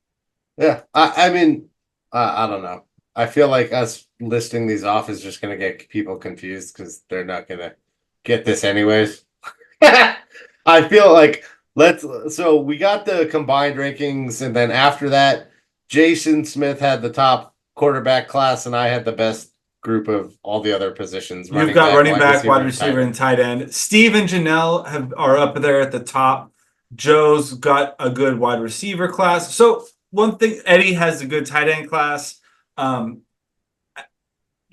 [SPEAKER 3] Yeah. I mean, I don't know. I feel like us listing these off is just going to get people confused because they're not going to get this anyways. I feel like so we got the combined rankings, and then after that, Jason Smith had the top quarterback class, and I had the best group of all the other positions.
[SPEAKER 4] You've got running back, wide receiver, and tight end. Steve and Janelle are up there at the top. Joe's got a good wide receiver class. So one thing, Eddie has a good tight end class.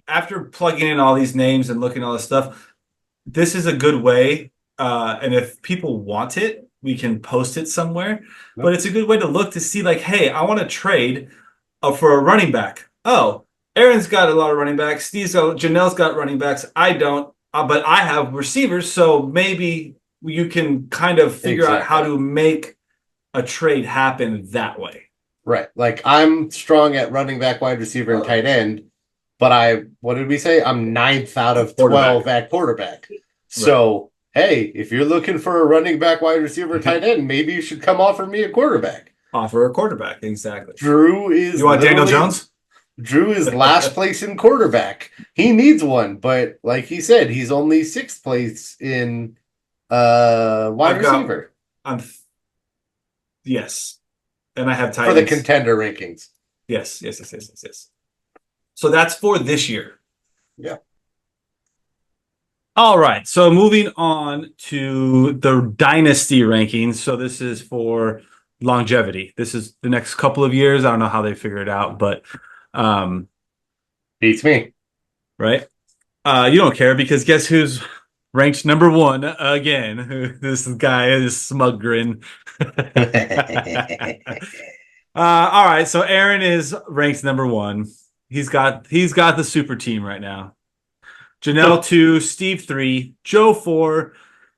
[SPEAKER 4] After plugging in all these names and looking at all this stuff, this is a good way. And if people want it, we can post it somewhere. Yep. But it's a good way to look to see, like, hey, I want to trade for a running back. Oh, Aaron's got a lot of running backs. Janelle's got running backs. I don't, but I have receivers. So maybe you can kind of figure out how to make a trade happen that way.
[SPEAKER 3] Right. Like, I'm strong at running back, wide receiver, and tight end, but what did we say? I'm 9th out of 12 at quarterback. So, hey, if you're looking for a running back, wide receiver, tight end, maybe you should come offer me a quarterback.
[SPEAKER 4] Offer a quarterback, exactly.
[SPEAKER 3] Drew is.
[SPEAKER 4] You want Daniel Jones?
[SPEAKER 3] Drew is last place in quarterback. He needs one, but like he said, he's only 6th place in wide receiver.
[SPEAKER 4] Yes. And I have tight
[SPEAKER 3] ends. For the contender rankings.
[SPEAKER 4] Yes. So that's for this year.
[SPEAKER 3] Yeah.
[SPEAKER 4] All right. So moving on to the dynasty rankings. So this is for longevity. This is the next couple of years. I don't know how they figure it out, but
[SPEAKER 3] beats me.
[SPEAKER 4] Right? You don't care because guess who's ranked number 1 again? This guy is smug grin. All right, so Aaron is ranked number 1. He's got the super team right now. Janelle 2, Steve 3, Joe 4,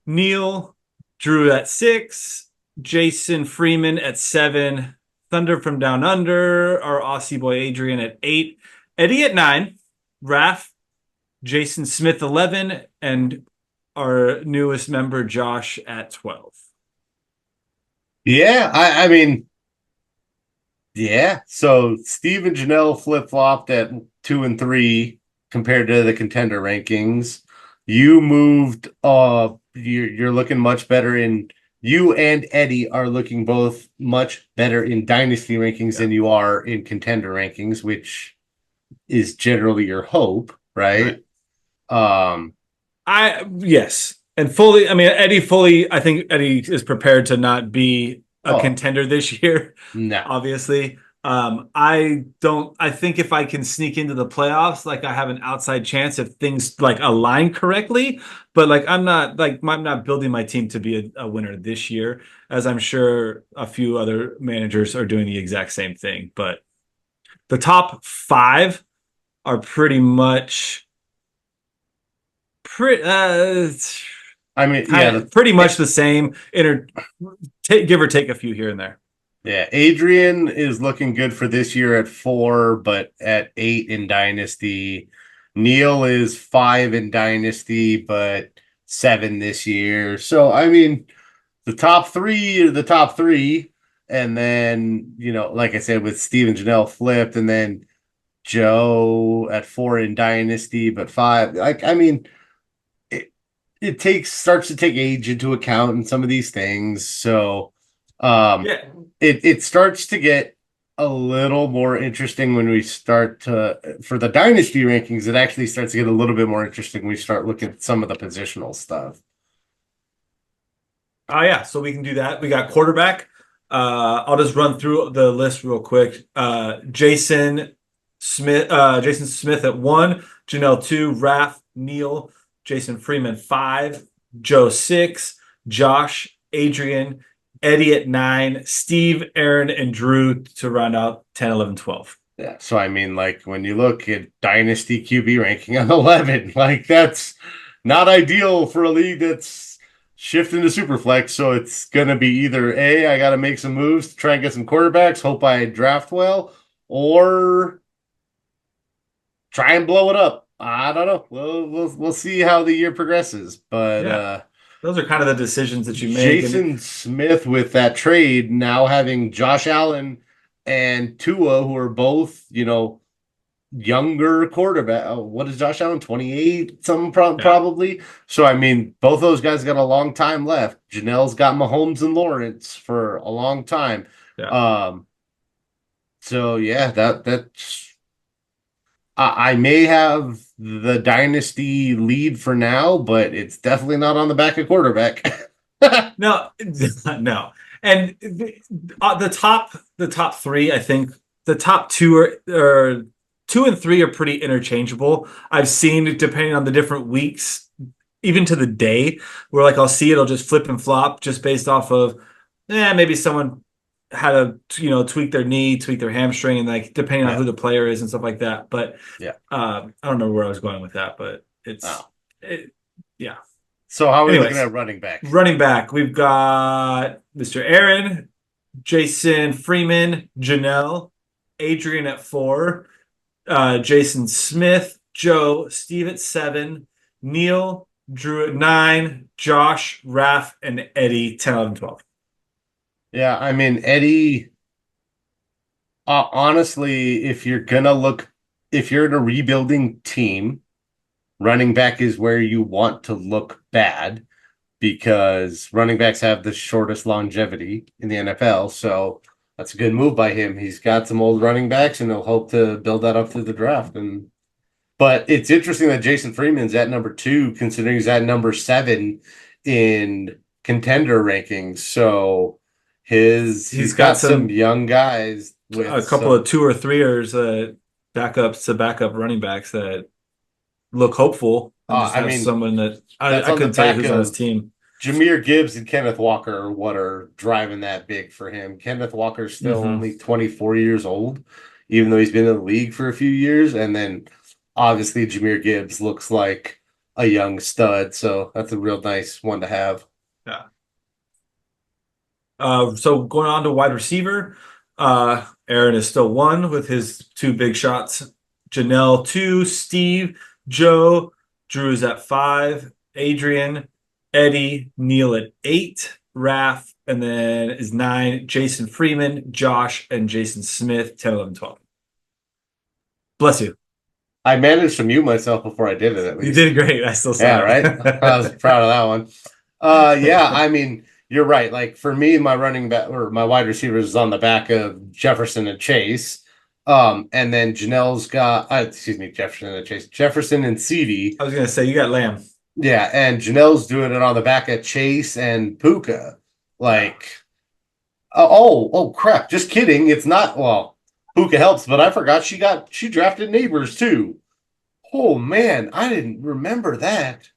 [SPEAKER 4] Neil, Drew at 6, Jason Freeman at 7, Thunder from Down Under, our Aussie boy Adrian at 8, Eddie at 9, Raph, Jason Smith 11, and our newest member Josh at 12.
[SPEAKER 3] Yeah, I mean, yeah. So Steve and Janelle flip-flopped at 2 and 3 compared to the contender rankings. You moved you're looking much better in you and Eddie are looking both much better in dynasty rankings than you are in contender rankings, which is generally your hope, right?
[SPEAKER 4] Yes. And fully, I mean, I think Eddie is prepared to not be a contender this year.
[SPEAKER 3] No.
[SPEAKER 4] Obviously. I think if I can sneak into the playoffs, like I have an outside chance if things like align correctly, but like I'm not building my team to be a winner this year, as I'm sure a few other managers are doing the exact same thing. But the top 5 are pretty much pretty much the same. Give or take a few here and there.
[SPEAKER 3] Yeah, Adrian is looking good for this year at 4, but at 8 in Dynasty. Neil is 5 in Dynasty, but 7 this year. So, I mean, the top 3 are the top 3. And then, like I said, with Steve and Janelle flipped, and then Joe at 4 in Dynasty, but 5. Like, I mean, it starts to take age into account in some of these things. So, it starts to get a little more interesting when we start for the dynasty rankings. It actually starts to get a little bit more interesting when we start looking at some of the positional stuff.
[SPEAKER 4] So we can do that. We got quarterback. I'll just run through the list real quick. Jason Smith at 1, Janelle 2, Raph, Neil, Jason Freeman 5, Joe 6, Josh, Adrian, Eddie at 9, Steve, Aaron, and Drew to round out 10, 11, 12.
[SPEAKER 3] Yeah. So, I mean, like when you look at Dynasty QB ranking on 11, like that's not ideal for a league that's shifting to Superflex. So it's going to be either A, I got to make some moves to try and get some quarterbacks, hope I draft well, or try and blow it up. I don't know. We'll see how the year progresses. But
[SPEAKER 4] those are kind of the decisions that you make.
[SPEAKER 3] Jason Smith with that trade, now having Josh Allen and Tua, who are both, younger quarterback. What is Josh Allen? 28, probably. So, I mean, both those guys got a long time left. Janelle's got Mahomes and Lawrence for a long time.
[SPEAKER 4] Yeah.
[SPEAKER 3] So, yeah, that's... I may have the dynasty lead for now, but it's definitely not on the back of quarterback.
[SPEAKER 4] No. And the top 3, I think the top 2 are 2 and 3 are pretty interchangeable. I've seen, depending on the different weeks, even to the day, where like I'll see it'll just flip and flop just based off of maybe someone had to tweak their knee, tweak their hamstring, and like depending on who the player is and stuff like that. But I don't remember where I was going with that, but yeah.
[SPEAKER 3] So how are we looking at running back?
[SPEAKER 4] Running back, we've got Mr. Aaron, Jason Freeman, Janelle, Adrian at 4, Jason Smith, Joe, Steve at 7, Neil, Drew at 9, Josh, Raph, and Eddie 10, 11, 12.
[SPEAKER 3] Yeah, I mean, Eddie, honestly, if you're in a rebuilding team, running back is where you want to look bad because running backs have the shortest longevity in the NFL. So that's a good move by him. He's got some old running backs, and he'll hope to build that up through the draft. But it's interesting that Jason Freeman's at number 2, considering he's at number 7 in contender rankings. So he's got some young guys with
[SPEAKER 4] a couple of 2 or 3ers, backups to backup running backs that look hopeful. Someone that I couldn't tell you who's on his team.
[SPEAKER 3] Jahmyr Gibbs and Kenneth Walker are what are driving that big for him. Kenneth Walker's still only 24 years old, even though he's been in the league for a few years. And then obviously Jahmyr Gibbs looks like a young stud. So that's a real nice one to have.
[SPEAKER 4] Yeah. So going on to wide receiver, Aaron is still 1 with his 2 big shots. Janelle 2, Steve, Joe, Drew's at 5, Adrian, Eddie, Neil at 8, Raph, and then is 9, Jason Freeman, Josh, and Jason Smith, 10, 11, 12. Bless you.
[SPEAKER 3] I managed to mute myself before I did it, at
[SPEAKER 4] You
[SPEAKER 3] least.
[SPEAKER 4] did great. I still saw
[SPEAKER 3] Yeah,
[SPEAKER 4] it.
[SPEAKER 3] right? I was proud of that one. Yeah, I mean, you're right. Like for me, my running back or my wide receivers is on the back of Jefferson and Chase. And then Janelle's got excuse me, Jefferson and Chase. Jefferson and CD.
[SPEAKER 4] I was gonna say you got Lamb.
[SPEAKER 3] Yeah, and Janelle's doing it on the back of Chase and Puka. Like, oh crap! Just kidding. It's not. Well, Puka helps, but I forgot she drafted Neighbors too. Oh man, I didn't remember that.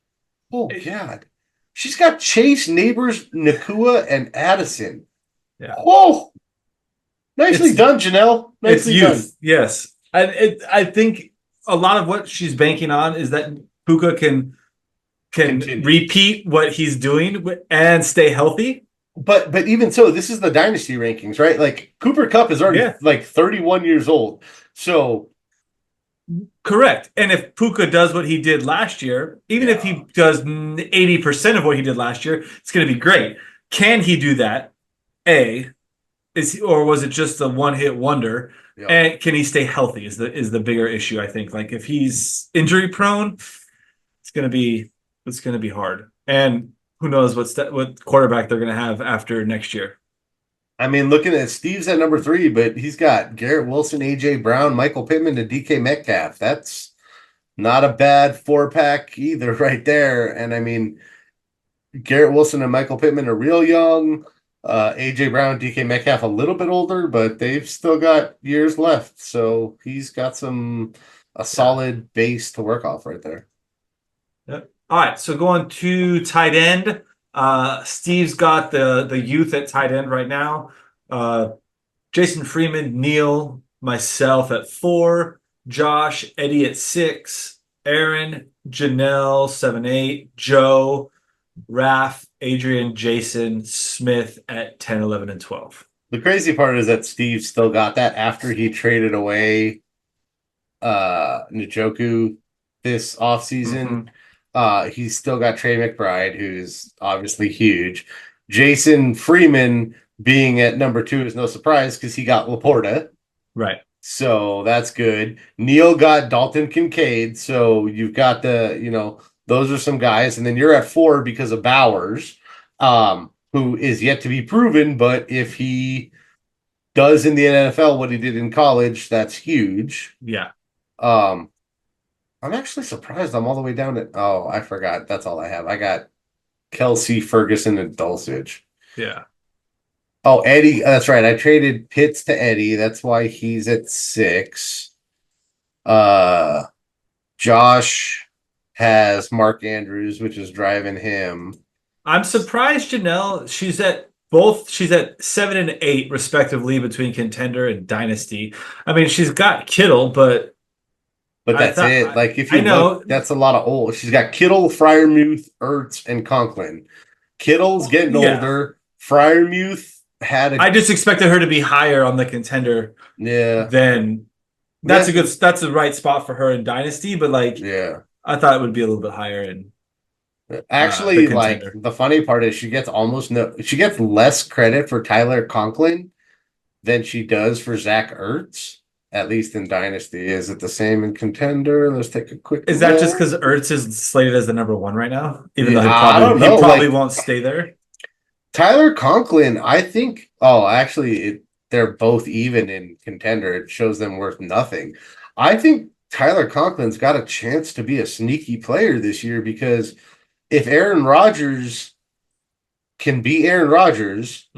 [SPEAKER 3] Oh God, she's got Chase, Neighbors, Nakua, and Addison.
[SPEAKER 4] Yeah.
[SPEAKER 3] Whoa, nicely done, Janelle. Nicely done.
[SPEAKER 4] Yes. I think a lot of what she's banking on is that Puka can
[SPEAKER 3] Continue.
[SPEAKER 4] repeat what he's doing and stay healthy.
[SPEAKER 3] But even so, this is the dynasty rankings, right? Like Cooper Kupp is already like 31 years old. So
[SPEAKER 4] correct. And if Puka does what he did last year, even if he does 80% of what he did last year, it's going to be great. Can he do that? Or was it just a one-hit wonder? Yeah. And can he stay healthy is the bigger issue, I think. Like if he's injury prone, it's gonna be hard. And who knows what quarterback they're gonna have after next year.
[SPEAKER 3] I mean, looking at Steve's at number 3, but he's got Garrett Wilson, AJ Brown, Michael Pittman, and DK Metcalf. That's not a bad 4-pack either right there. And I mean, Garrett Wilson and Michael Pittman are real young. AJ Brown, DK Metcalf a little bit older, but they've still got years left. So he's got a solid base to work off right there.
[SPEAKER 4] Yep. All right, so going to tight end. Steve's got the youth at tight end right now. Jason Freeman, Neil, myself at 4, Josh, Eddie at 6, Aaron, Janelle 7-8, Joe, Raph, Adrian, Jason, Smith at 10, 11, and 12.
[SPEAKER 3] The crazy part is that Steve still got that after he traded away Njoku this offseason. He's still got Trey McBride, who's obviously huge. Jason Freeman being at number 2 is no surprise because he got Laporta.
[SPEAKER 4] Right.
[SPEAKER 3] So that's good. Neil got Dalton Kincaid. So you've got those are some guys. And then you're at 4 because of Bowers, who is yet to be proven. But if he does in the NFL what he did in college, that's huge.
[SPEAKER 4] Yeah.
[SPEAKER 3] I'm actually surprised I'm all the way down at... Oh, I forgot. That's all I have. I got Kelsey, Ferguson, and Dulcich.
[SPEAKER 4] Yeah.
[SPEAKER 3] Oh, Eddie. That's right. I traded Pitts to Eddie. That's why he's at 6. Josh has Mark Andrews, which is driving him.
[SPEAKER 4] I'm surprised, Janelle. She's at 7 and 8 respectively between contender and dynasty. I mean, she's got Kittle, but
[SPEAKER 3] that's it. Like if you look, that's a lot of old. She's got Kittle, Freiermuth, Ertz, and Conklin. Kittle's getting older. Freiermuth had
[SPEAKER 4] I just expected her to be higher on the contender.
[SPEAKER 3] Yeah.
[SPEAKER 4] Then that's the right spot for her in dynasty, but I thought it would be a little bit higher in
[SPEAKER 3] actually like the funny part is she gets less credit for Tyler Conklin than she does for Zach Ertz, at least in dynasty. Is it the same in contender? Let's take a quick
[SPEAKER 4] Is that just because Ertz is slated as the number 1 right now? Even though he probably won't stay there.
[SPEAKER 3] Tyler Conklin, I think they're both even in contender. It shows them worth nothing. I think Tyler Conklin's got a chance to be a sneaky player this year because if Aaron Rodgers can be Aaron Rodgers,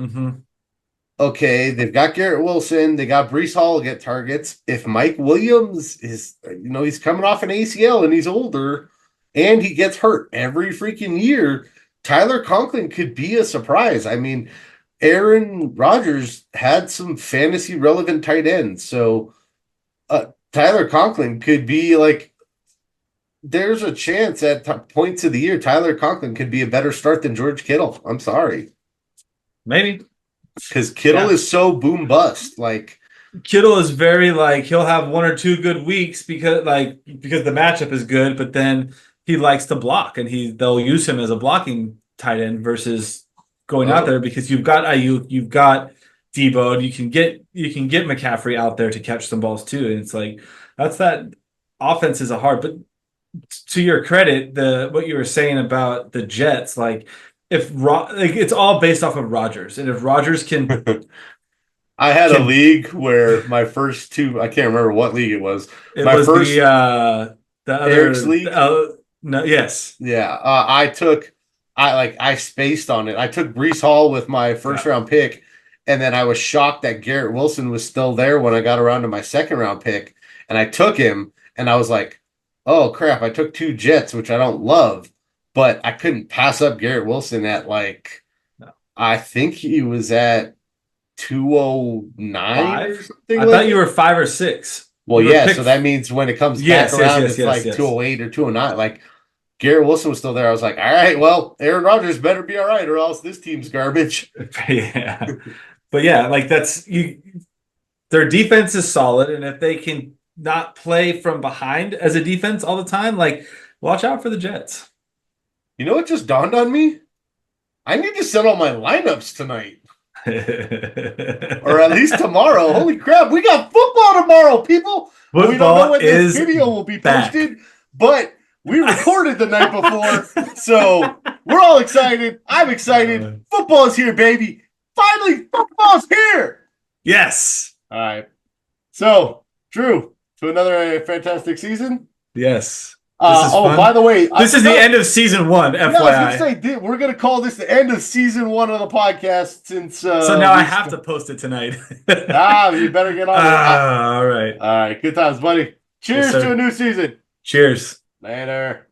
[SPEAKER 3] okay, they've got Garrett Wilson, they got Breece Hall to get targets. If Mike Williams is, he's coming off an ACL and he's older and he gets hurt every freaking year, Tyler Conklin could be a surprise. I mean, Aaron Rodgers had some fantasy relevant tight ends. So Tyler Conklin could be there's a chance at points of the year, Tyler Conklin could be a better start than George Kittle. I'm sorry.
[SPEAKER 4] Maybe.
[SPEAKER 3] Because Kittle is so boom bust.
[SPEAKER 4] Kittle is very he'll have 1 or 2 good weeks because the matchup is good, but then he likes to block and they'll use him as a blocking tight end versus going out there because you've got Ayuk, you've got Debo, and you can get McCaffrey out there to catch some balls too. And it's that's that offenses are hard. But to your credit, what you were saying about the Jets, like it's all based off of Rodgers, and if Rodgers can.
[SPEAKER 3] I had a league where my first two, I can't remember what league it was.
[SPEAKER 4] It
[SPEAKER 3] my
[SPEAKER 4] was
[SPEAKER 3] first
[SPEAKER 4] the other
[SPEAKER 3] Eric's league.
[SPEAKER 4] No, yes.
[SPEAKER 3] Yeah. I spaced on it. I took Breece Hall with my first round pick, and then I was shocked that Garrett Wilson was still there when I got around to my second round pick, and I took him, and I was like, oh crap, I took 2 Jets, which I don't love, but I couldn't pass up Garrett Wilson at I think he was at 209 or something.
[SPEAKER 4] I thought you were 5 or 6.
[SPEAKER 3] Well, yeah, so that means when it comes back around, it's 208 or 209. Like, Garrett Wilson was still there. I was like, all right, well, Aaron Rodgers better be all right, or else this team's garbage.
[SPEAKER 4] Yeah. But yeah, like their defense is solid, and if they can not play from behind as a defense all the time, like, watch out for the Jets.
[SPEAKER 3] You know what just dawned on me? I need to set all my lineups tonight. Or at least tomorrow. Holy crap, we got football tomorrow, people.
[SPEAKER 4] Football
[SPEAKER 3] we don't know when this video will be posted, but we recorded the night before, so we're all excited. I'm excited. Football's here, baby. Finally, football's here.
[SPEAKER 4] Yes.
[SPEAKER 3] All right. So, Drew, to another fantastic season.
[SPEAKER 4] Yes.
[SPEAKER 3] Fun. By the way,
[SPEAKER 4] this is the end of season 1. FYI.
[SPEAKER 3] Yeah, I was going to say, we're going to call this the end of season 1 of the podcast since.
[SPEAKER 4] So now I have to post it tonight.
[SPEAKER 3] You better get on it.
[SPEAKER 4] All right.
[SPEAKER 3] All right. Good times, buddy. Cheers to a new season.
[SPEAKER 4] Cheers.
[SPEAKER 3] Later.